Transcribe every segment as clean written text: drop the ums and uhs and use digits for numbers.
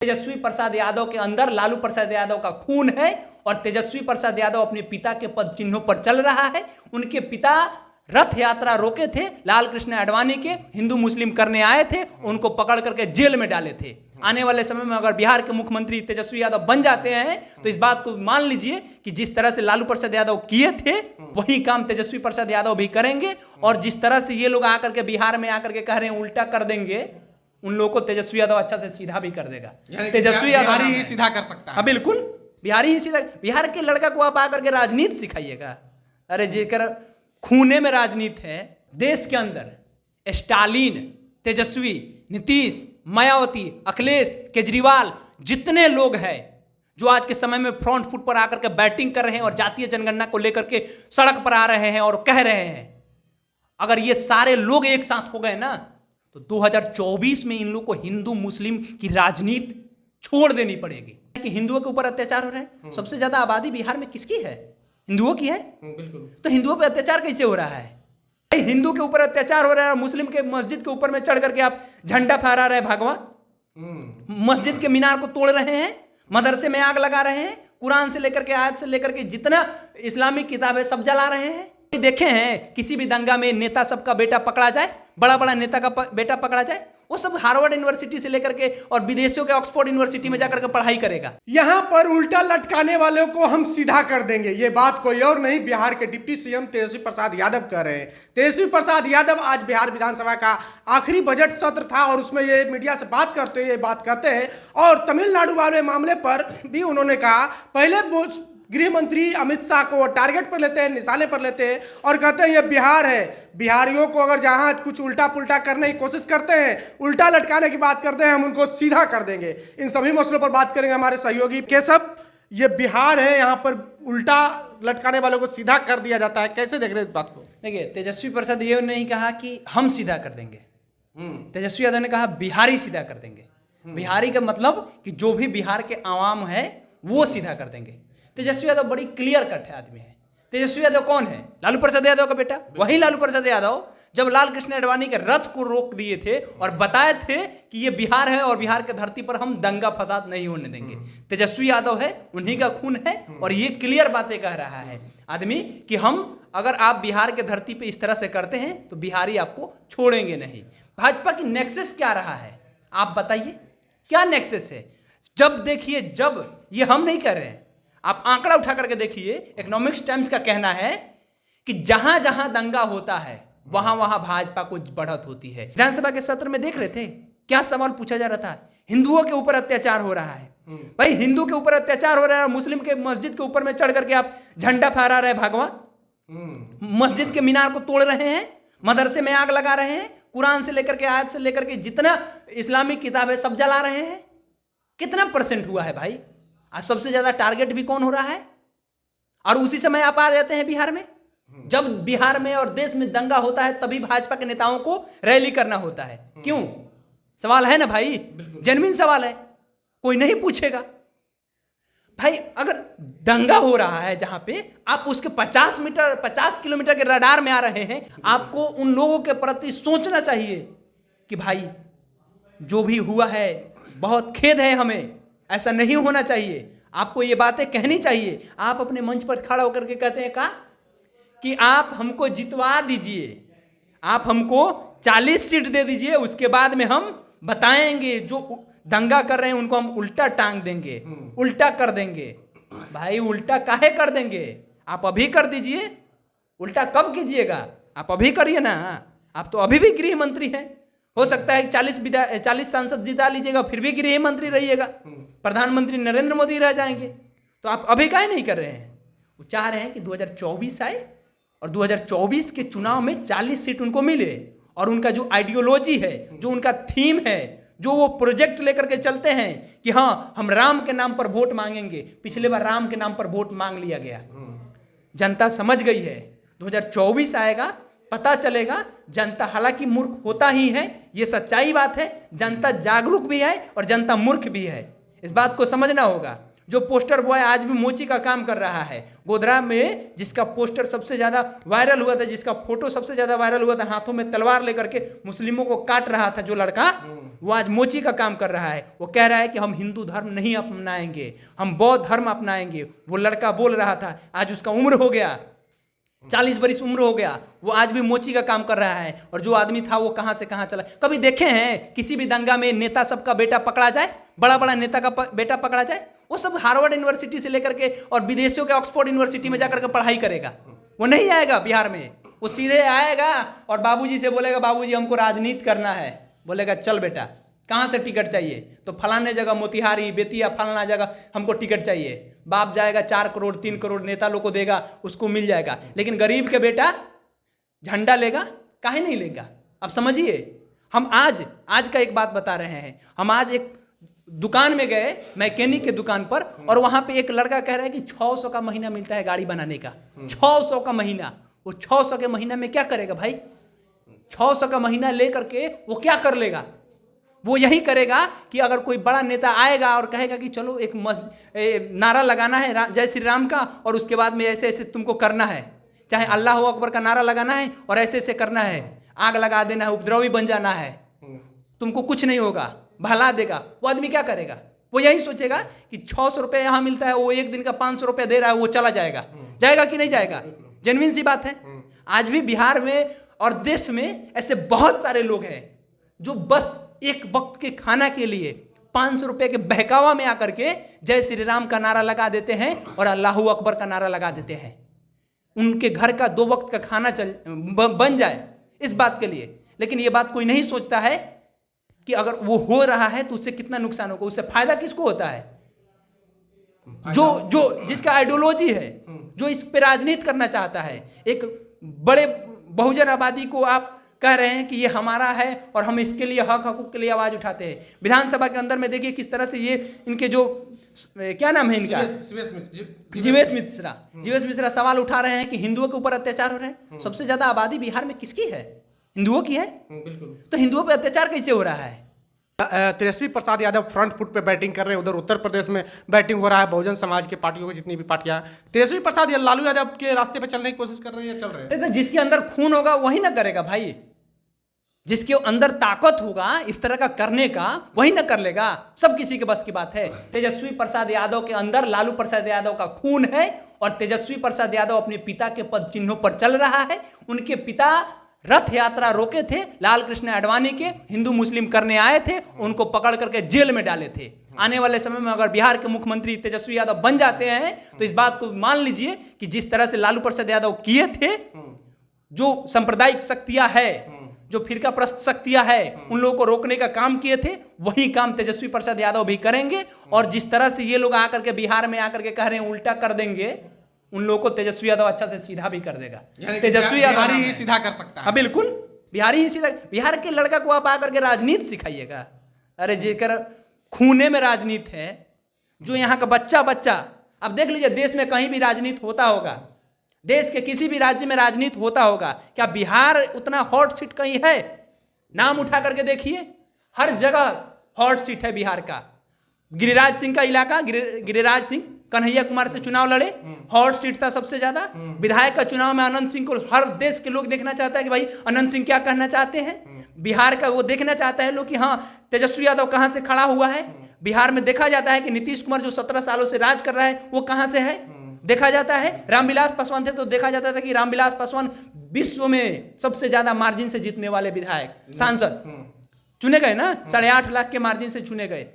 तेजस्वी प्रसाद यादव के अंदर लालू प्रसाद यादव का खून है और तेजस्वी प्रसाद यादव अपने पिता के पद चिन्हों पर चल रहा है। उनके पिता रथ यात्रा रोके थे, लाल कृष्ण आडवाणी के हिंदू मुस्लिम करने आए थे, उनको पकड़ करके जेल में डाले थे। आने वाले समय में अगर बिहार के मुख्यमंत्री तेजस्वी यादव बन जाते हैं तो इस बात को मान लीजिए कि जिस तरह से लालू प्रसाद यादव किए थे वही काम तेजस्वी प्रसाद यादव भी करेंगे। और जिस तरह से ये लोग आकर के बिहार में आकर के कह रहे हैं उल्टा कर देंगे, उन लोगों को तेजस्वी यादव अच्छा से सीधा भी कर देगा। तेजस्वी यादव ही सीधा कर सकता है। हाँ बिल्कुल, बिहारी ही सीधा। बिहार के लड़का को आप आकर के राजनीति सिखाइएगा। अरे जेकर खूने में राजनीति है, देश के अंदर स्टालिन, तेजस्वी, नीतीश, मायावती, अखिलेश, केजरीवाल जितने लोग हैं जो आज के समय में फ्रंट फुट पर आकर के बैटिंग कर रहे हैं और जातीय जनगणना को लेकर के सड़क पर आ रहे हैं और कह रहे हैं, अगर ये सारे लोग एक साथ हो गए ना तो 2024 में इन लोग को हिंदू मुस्लिम की राजनीति छोड़ देनी पड़ेगी। कि हिंदुओं के ऊपर अत्याचार हो रहा है, सबसे ज्यादा आबादी बिहार में किसकी है? हिंदुओं की है। बिल्कुल। तो हिंदुओं पे अत्याचार कैसे हो रहा है? हिंदू के ऊपर अत्याचार हो रहा है और मुस्लिम के मस्जिद के ऊपर में चढ़ करके आप झंडा फहरा रहे भगवा, मस्जिद के मीनार को तोड़ रहे हैं, मदरसे में आग लगा रहे हैं, कुरान से लेकर के आयत से लेकर के जितना इस्लामिक किताब है सब जला रहे हैं। देखे हैं किसी भी दंगा में नेता सबका बेटा पकड़ा जाए, बड़ा बड़ा नेता का बेटा पकड़ा जाए? वो सब हार्वर्ड यूनिवर्सिटी से लेकर के और विदेशों के ऑक्सफोर्ड यूनिवर्सिटी में जाकर के पढ़ाई करेगा। यहां पर उल्टा लटकाने वालों को हम सीधा कर देंगे, ये बात कोई और नहीं, बिहार के डिप्टी सीएम तेजस्वी प्रसाद यादव कह रहे हैं। तेजस्वी प्रसाद यादव आज बिहार विधानसभा का आखिरी बजट सत्र था और उसमें ये मीडिया से बात करते हुए बात करते हैं और तमिलनाडु वाले मामले पर भी उन्होंने कहा, पहले गृह मंत्री अमित शाह को टारगेट पर लेते हैं, निशाने पर लेते हैं और कहते हैं ये बिहार है, बिहारियों को अगर जहां कुछ उल्टा पुल्टा करने की कोशिश करते हैं, उल्टा लटकाने की बात करते हैं, हम उनको सीधा कर देंगे। इन सभी मसलों पर बात करेंगे हमारे सहयोगी केशव। ये बिहार है, यहाँ पर उल्टा लटकाने वालों को सीधा कर दिया जाता है, कैसे देख रहे हैं इस बात को? देखिए, तेजस्वी प्रसाद ये नहीं कहा कि हम सीधा कर देंगे, तेजस्वी यादव ने कहा बिहारी सीधा कर देंगे। बिहारी का मतलब कि जो भी बिहार के आवाम है वो सीधा कर देंगे। तेजस्वी यादव बड़ी क्लियर कट है आदमी है। तेजस्वी यादव कौन है? लालू प्रसाद यादव का बेटा। वही लालू प्रसाद यादव जब लाल कृष्ण आडवाणी के रथ को रोक दिए थे और बताए थे कि ये बिहार है और बिहार के धरती पर हम दंगा फसाद नहीं होने देंगे। तेजस्वी यादव है, उन्हीं का खून है और ये क्लियर बातें कह रहा है आदमी कि हम अगर आप बिहार के धरती पर इस तरह से करते हैं तो बिहारी आपको छोड़ेंगे नहीं। भाजपा की नेक्सस क्या रहा है आप बताइए, क्या नेक्सस है? जब देखिए, जब ये हम नहीं कर रहे हैं, आप आंकड़ा उठा करके देखिए, इकोनॉमिक्स टाइम्स का कहना है कि जहां जहां दंगा होता है वहां वहां भाजपा को बढ़त होती है। विधानसभा के सत्र में देख रहे थे क्या सवाल पूछा जा रहा था? हिंदुओं के ऊपर अत्याचार हो रहा है। भाई हिंदू के ऊपर अत्याचार हो रहा है और मुस्लिम के मस्जिद के ऊपर में चढ़ करके आप झंडा फहरा रहे भगवा, मस्जिद के मीनार को तोड़ रहे हैं, मदरसे में आग लगा रहे हैं, कुरान से लेकर के आयत से लेकर के जितना इस्लामिक किताब है सब जला रहे हैं। कितना परसेंट हुआ है भाई? आज सबसे ज्यादा टारगेट भी कौन हो रहा है? और उसी समय आप आ जाते हैं बिहार में। जब बिहार में और देश में दंगा होता है तभी भाजपा के नेताओं को रैली करना होता है। क्यों? सवाल है ना भाई, जेन्युइन सवाल है, कोई नहीं पूछेगा। भाई अगर दंगा हो रहा है जहां पे आप उसके 50 किलोमीटर के रडार में आ रहे हैं, आपको उन लोगों के प्रति सोचना चाहिए कि भाई जो भी हुआ है बहुत खेद है, हमें ऐसा नहीं होना चाहिए। आपको ये बातें कहनी चाहिए। आप अपने मंच पर खड़ा होकर के कहते हैं कि आप हमको जितवा दीजिए, आप हमको 40 सीट दे दीजिए, उसके बाद में हम बताएंगे जो दंगा कर रहे हैं उनको हम उल्टा टांग देंगे, उल्टा कर देंगे। भाई उल्टा काहे कर देंगे? आप अभी कर दीजिए। उल्टा कब कीजिएगा? आप अभी करिए ना। आप तो अभी भी गृह मंत्री हैं, हो सकता है 40 सांसद जिता लीजिएगा, फिर भी गृह मंत्री रहिएगा, प्रधानमंत्री नरेंद्र मोदी रह जाएंगे। तो आप अभी काहे नहीं कर रहे हैं? वो चाह रहे हैं कि 2024 आए और 2024 के चुनाव में 40 सीट उनको मिले और उनका जो आइडियोलॉजी है, जो उनका थीम है, जो वो प्रोजेक्ट लेकर के चलते हैं कि हाँ हम राम के नाम पर वोट मांगेंगे। पिछले बार राम के नाम पर वोट मांग लिया गया, जनता समझ गई है। 2024 आएगा, पता चलेगा। जनता हालांकि मूर्ख होता ही है, ये सच्चाई बात है। जनता जागरूक भी है और जनता मूर्ख भी है, इस बात को समझना होगा। जो पोस्टर बॉय आज भी मोची का काम कर रहा है, गोधरा में जिसका पोस्टर सबसे ज्यादा वायरल हुआ था, जिसका फोटो सबसे ज्यादा वायरल हुआ था, हाथों में तलवार लेकर के मुस्लिमों को काट रहा था जो लड़का, वो आज मोची का काम कर रहा है। वो कह रहा है कि हम हिंदू धर्म नहीं अपनाएंगे, हम बौद्ध धर्म अपनाएंगे। वो लड़का बोल रहा था, आज उसका उम्र हो गया, 40 बरिस उम्र हो गया, वो आज भी मोची का काम कर रहा है। और जो आदमी था वो कहां से कहां चला। कभी देखे हैं किसी भी दंगा में नेता सबका बेटा पकड़ा जाए, बड़ा बड़ा नेता का बेटा पकड़ा जाए? वो सब हार्वर्ड यूनिवर्सिटी से लेकर के और विदेशों के ऑक्सफोर्ड यूनिवर्सिटी में जाकर के पढ़ाई करेगा। वो नहीं आएगा बिहार में, वो सीधे आएगा और बाबूजी से बोलेगा, बाबूजी हमको राजनीति करना है। बोलेगा चल बेटा, कहाँ से टिकट चाहिए? तो फलाने जगह मोतिहारी, बेतिया, फलाना जगह हमको टिकट चाहिए। बाप जाएगा, 4 करोड़ 3 करोड़ नेता लोग को देगा, उसको मिल जाएगा। लेकिन गरीब के बेटा झंडा लेगा, काहे नहीं लेगा? अब समझिए, हम आज का एक बात बता रहे हैं। हम आज एक दुकान में गए, मैकेनिक के दुकान पर, और वहां पे एक लड़का कह रहा है कि 600 का महीना मिलता है गाड़ी बनाने का। 600 का महीना। वो 600 के महीना में क्या करेगा भाई? 600 का महीना लेकर के वो क्या कर लेगा? वो यही करेगा कि अगर कोई बड़ा नेता आएगा और कहेगा कि चलो एक नारा लगाना है जय श्री राम का, और उसके बाद में ऐसे ऐसे तुमको करना है, चाहे अल्लाह अकबर का नारा लगाना है और ऐसे ऐसे करना है, आग लगा देना है, उपद्रवी बन जाना है, तुमको कुछ नहीं होगा, भला देगा। वो आदमी क्या करेगा? वो यही सोचेगा कि 600 रुपये यहाँ मिलता है, वो एक दिन का 500 रुपये दे रहा है, वो चला जाएगा। जाएगा कि नहीं जाएगा? जेन्युइन सी बात है। आज भी बिहार में और देश में ऐसे बहुत सारे लोग हैं जो बस एक वक्त के खाना के लिए 500 रुपये के बहकावा में आकर के जय श्री राम का नारा लगा देते हैं और अल्लाहू अकबर का नारा लगा देते हैं। उनके घर का 2 वक्त का खाना बन जाए इस बात के लिए। लेकिन ये बात कोई नहीं सोचता है कि अगर वो हो रहा है तो उससे कितना नुकसान होगा, उससे फायदा किसको होता है? जो जिसका आइडियोलॉजी है, जो इस पे राजनीति करना चाहता है। एक बड़े बहुजन आबादी को आप कह रहे हैं कि ये हमारा है और हम इसके लिए हक हकूक के लिए आवाज उठाते हैं। विधानसभा के अंदर में देखिए किस तरह से ये इनके जो क्या नाम है इनका, जीवेश मिश्रा सवाल उठा रहे हैं कि हिंदुओं के ऊपर अत्याचार हो रहे हैं। सबसे ज्यादा आबादी बिहार में किसकी है? हिंदुओं की है। तो हिंदुओं पर अत्याचार कैसे हो रहा है? तेजस्वी प्रसाद यादव फ्रंट फुट पे बैटिंग कर रहे हैं। उधर उत्तर प्रदेश में बैटिंग हो रहा है बहुजन समाज के पार्टियों की जितनी भी पार्टियां। तेजस्वी प्रसाद या लालू यादव के रास्ते पे चलने की कोशिश कर रहे हैं या चल रहे हैं? तो जिसके अंदर खून होगा वही ना करेगा भाई। जिसके अंदर ताकत होगा इस तरह का करने का, वही ना कर लेगा। सब किसी के बस की बात है। तेजस्वी प्रसाद यादव के अंदर लालू प्रसाद यादव का खून है और तेजस्वी प्रसाद यादव अपने पिता के पद चिन्हों पर चल रहा है। उनके पिता रथ यात्रा रोके थे लाल कृष्ण आडवाणी के, हिंदू मुस्लिम करने आए थे, उनको पकड़ करके जेल में डाले थे। आने वाले समय में अगर बिहार के मुख्यमंत्री तेजस्वी यादव बन जाते हैं तो इस बात को मान लीजिए कि जिस तरह से लालू प्रसाद यादव किए थे, जो सांप्रदायिक शक्तियां है, जो फिरका प्रस्त शक्तियां है, उन लोगों को रोकने का काम किए थे, वही काम तेजस्वी प्रसाद यादव भी करेंगे। और जिस तरह से ये लोग आकर के बिहार में आकर के कह रहे हैं उल्टा कर देंगे, उन लोगों को तेजस्वी यादव अच्छा से सीधा भी कर देगा। तेजस्वी यादव ही सीधा कर सकता है। हाँ बिल्कुल, बिहारी ही सीधा। बिहार के लड़का को आप आकर के राजनीति सिखाइएगा? अरे जेकर खूने में राजनीति है, जो यहाँ का बच्चा अब देख लीजिए, देश में कहीं भी राजनीति होता होगा, देश के किसी भी राज्य में राजनीति होता होगा, क्या बिहार उतना हॉट सीट कहीं है? नाम उठा करके देखिए, हर जगह हॉट सीट है बिहार का। गिरिराज सिंह का इलाका, गिरिराज सिंह कन्हैया कुमार से चुनाव लड़े, हॉट सीट था सबसे ज्यादा। विधायक का चुनाव में अनंत सिंह को हर देश के लोग देखना चाहता है कि भाई अनंत सिंह क्या कहना चाहते हैं। बिहार का वो देखना चाहता है लोग कि हाँ तेजस्वी यादव कहां से खड़ा हुआ है। बिहार में देखा जाता है कि नीतीश कुमार जो 17 सालों से राज कर रहा है वो कहां से है, देखा जाता है। रामविलास पासवान थे तो देखा जाता था कि रामविलास पासवान विश्व में सबसे ज्यादा मार्जिन से जीतने वाले विधायक सांसद चुने गए ना, 8.5 लाख के मार्जिन से चुने गए।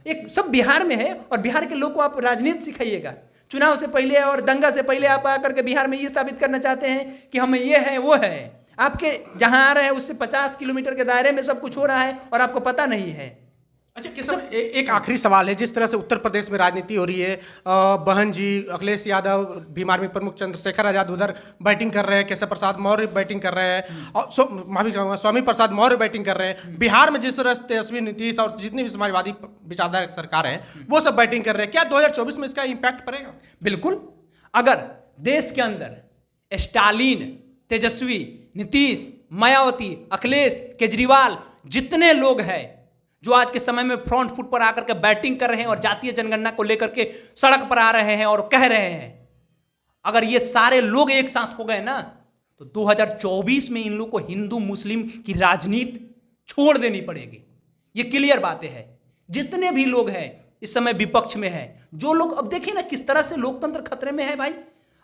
एक सब बिहार में है। और बिहार के लोग को आप राजनीति सिखाइएगा। चुनाव से पहले और दंगा से पहले आप आकर के बिहार में ये साबित करना चाहते हैं कि हमें ये है वो है। आपके जहां आ रहे हैं उससे 50 किलोमीटर के दायरे में सब कुछ हो रहा है और आपको पता नहीं है। अच्छा केशव, एक आखिरी सवाल है। जिस तरह से उत्तर प्रदेश में राजनीति हो रही है, बहन जी अखिलेश यादव, भीम आर्मी प्रमुख चंद्रशेखर आजाद उधर बैटिंग कर रहे हैं, केशव प्रसाद मौर्य बैटिंग कर रहे हैं, और स्वामी प्रसाद मौर्य बैटिंग कर रहे हैं। बिहार में जिस तरह से तेजस्वी, नीतीश और जितनी भी समाजवादी विचारधारा सरकार है वो सब बैटिंग कर रहे हैं, क्या 2024 में इसका इम्पैक्ट पड़ेगा? बिल्कुल। अगर देश के अंदर स्टालिन, तेजस्वी, नीतीश, मायावती, अखिलेश, केजरीवाल जितने लोग हैं जो आज के समय में फ्रंट फुट पर आकर के बैटिंग कर रहे हैं और जातीय जनगणना को लेकर के सड़क पर आ रहे हैं और कह रहे हैं, अगर ये सारे लोग एक साथ हो गए ना तो 2024 में इन लोग को हिंदू मुस्लिम की राजनीति छोड़ देनी पड़ेगी। ये क्लियर बातें हैं। जितने भी लोग हैं इस समय विपक्ष में हैं, जो लोग, अब देखिए ना किस तरह से लोकतंत्र खतरे में है भाई।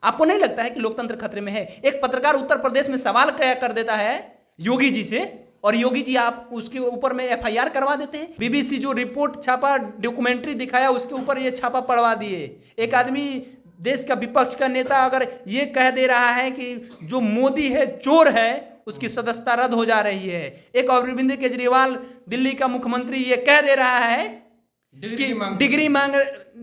आपको नहीं लगता है कि लोकतंत्र खतरे में है? एक पत्रकार उत्तर प्रदेश में सवाल कर देता है योगी जी से और योगी जी आप उसके ऊपर में एफआईआर करवा देते हैं। बीबीसी जो रिपोर्ट छापा, डॉक्यूमेंट्री दिखाया, उसके ऊपर ये छापा पड़वा दिए। एक आदमी, देश का विपक्ष का नेता अगर ये कह दे रहा है कि जो मोदी है चोर है, उसकी सदस्यता रद्द हो जा रही है। एक अरविंद केजरीवाल दिल्ली का मुख्यमंत्री ये कह दे रहा है कि डिग्री मांग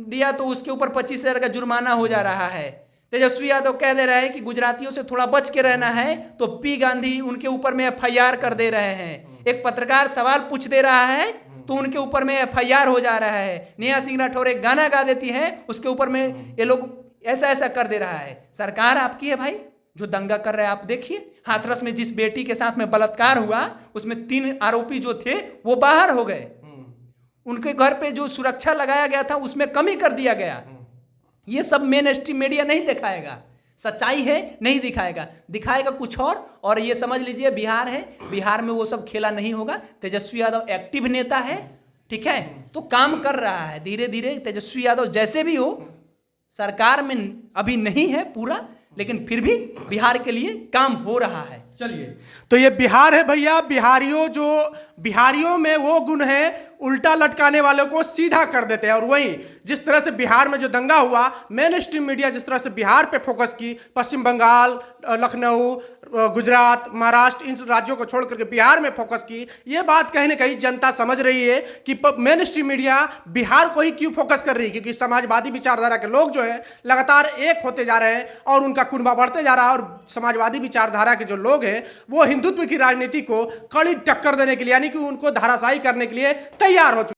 दिया तो उसके ऊपर 25,000 का जुर्माना हो जा रहा है। तेजस्वी यादव कह दे रहा है कि गुजरातियों से थोड़ा बच के रहना है, तो पी गांधी उनके ऊपर में एफआईआर कर दे रहे हैं। एक पत्रकार सवाल पूछ दे रहा है तो उनके ऊपर में एफआईआर हो जा रहा है। नेहा सिंह राठौर एक गाना गा देती है, उसके ऊपर में ये लोग ऐसा ऐसा कर दे रहा है। सरकार आपकी है भाई, जो दंगा कर रहे हैं आप देखिए। हाथरस में जिस बेटी के साथ में बलात्कार हुआ, उसमें 3 आरोपी जो थे वो बाहर हो गए। उनके घर पे जो सुरक्षा लगाया गया था उसमें कमी कर दिया गया। ये सब मेन स्ट्रीम मीडिया नहीं दिखाएगा, सच्चाई है नहीं दिखाएगा, दिखाएगा कुछ और ये समझ लीजिए बिहार है, बिहार में वो सब खेला नहीं होगा। तेजस्वी यादव एक्टिव नेता है, ठीक है, तो काम कर रहा है धीरे धीरे। तेजस्वी यादव जैसे भी हो, सरकार में अभी नहीं है पूरा, लेकिन फिर भी बिहार के लिए काम हो रहा है। चलिए, तो ये बिहार है भैया। बिहारियों में वो गुण है, उल्टा लटकाने वालों को सीधा कर देते हैं। और वहीं जिस तरह से बिहार में जो दंगा हुआ, मेन स्ट्रीम मीडिया जिस तरह से बिहार पे फोकस की, पश्चिम बंगाल, लखनऊ, गुजरात, महाराष्ट्र, इन राज्यों को छोड़ करके बिहार में फोकस की, ये बात कहीं ना कहीं जनता समझ रही है कि मेन स्ट्रीम मीडिया बिहार को ही क्यों फोकस कर रही है। क्योंकि समाजवादी विचारधारा के लोग जो है लगातार एक होते जा रहे हैं और उनका कुनबा बढ़ते जा रहा है। और समाजवादी विचारधारा के जो लोग हैं वो हिंदुत्व की राजनीति को कड़ी टक्कर देने के लिए, यानी कि उनको धाराशायी करने के लिए तैयार हो चुके हैं।